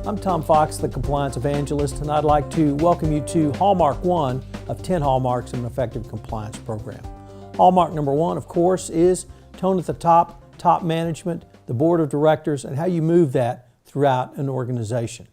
I'm Tom Fox, the Compliance Evangelist, and I'd like to welcome you to Hallmark 1 of 10 Hallmarks of an Effective Compliance Program. Hallmark number 1, of course, is tone at the top, top management, the board of directors, and how you move that throughout an organization.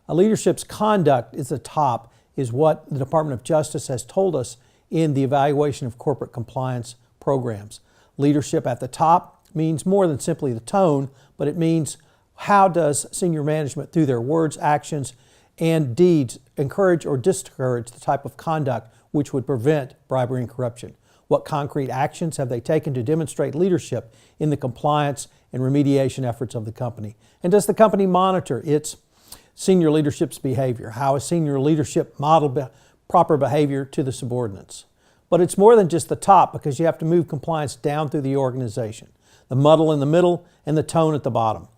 A leadership's conduct is the top, is what the Department of Justice has told us in the evaluation of corporate compliance programs. Leadership at the top means more than simply the tone, but it means how does senior management, through their words, actions, and deeds, encourage or discourage the type of conduct which would prevent bribery and corruption? What concrete actions have they taken to demonstrate leadership in the compliance and remediation efforts of the company? And does the company monitor its senior leadership's behavior? How is senior leadership model proper behavior to the subordinates? But it's more than just the top, because you have to move compliance down through the organization. The muddle in the middle and the tone at the bottom.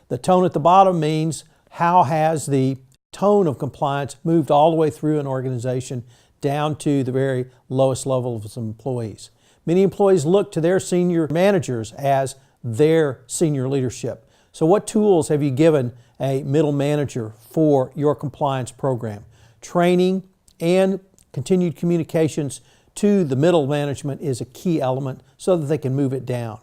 The tone at the bottom means how has the tone of compliance moved all the way through an organization down to the very lowest level of its employees. Many employees look to their senior managers as their senior leadership. So what tools have you given a middle manager for your compliance program? Training and continued communications to the middle management is a key element so that they can move it down.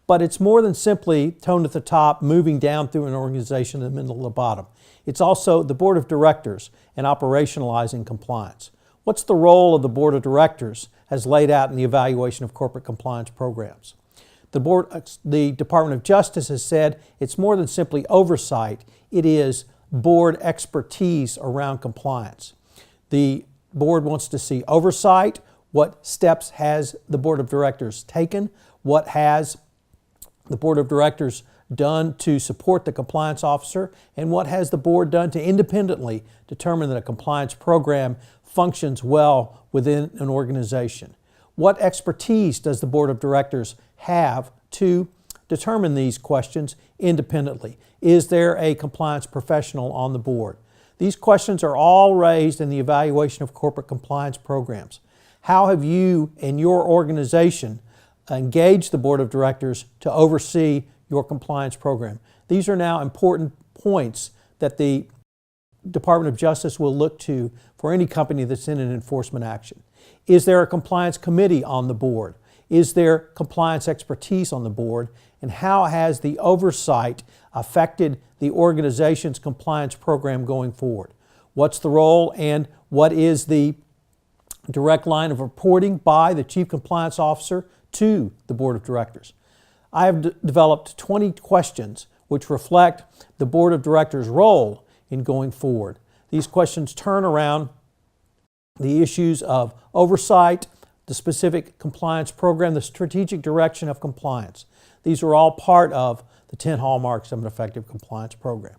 But it's more than simply tone at the top, moving down through an organization in the middle to the bottom. It's also the board of directors and operationalizing compliance. What's the role of the board of directors as laid out in the evaluation of corporate compliance programs? The Department of Justice has said it's more than simply oversight. It is board expertise around compliance. The board wants to see oversight. What steps has the board of directors taken? What has the board of directors done to support the compliance officer? And what has the board done to independently determine that a compliance program functions well within an organization? What expertise does the board of directors have to determine these questions independently? Is there a compliance professional on the board? These questions are all raised in the evaluation of corporate compliance programs. How have you and your organization engaged the board of directors to oversee your compliance program? These are now important points that the Department of Justice will look to for any company that's in an enforcement action. Is there a compliance committee on the board? Is there compliance expertise on the board? And how has the oversight affected the organization's compliance program going forward? What's the role and what is the direct line of reporting by the Chief Compliance Officer to the Board of Directors? I have developed 20 questions which reflect the Board of Directors' role in going forward. These questions turn around the issues of oversight, the specific compliance program, the strategic direction of compliance. These are all part of the 10 Hallmarks of an Effective Compliance Program.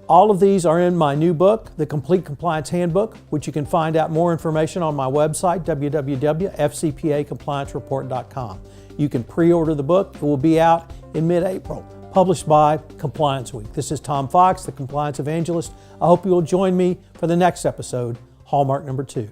All of these are in my new book, The Complete Compliance Handbook, which you can find out more information on my website, www.fcpacompliancereport.com. You can pre-order the book. It will be out in mid-April, published by Compliance Week. This is Tom Fox, the Compliance Evangelist. I hope you will join me for the next episode, Hallmark number 2.